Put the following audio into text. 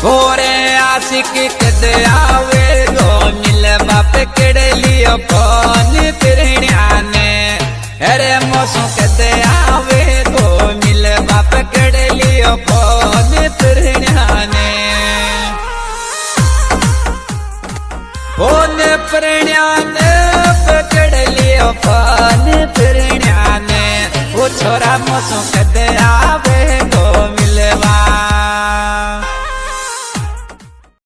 ओरे आशिक कद आवे गो मिल बाप केड़े लियो फोन तिरण्या ने। अरे मौसम कद आवे गो मिल बाप केड़े लियो फोन तिरण्या ने। फोन तिरण्या ने पकड़ लियो फोन तिरण्या ने। वो छोरा मौसम कद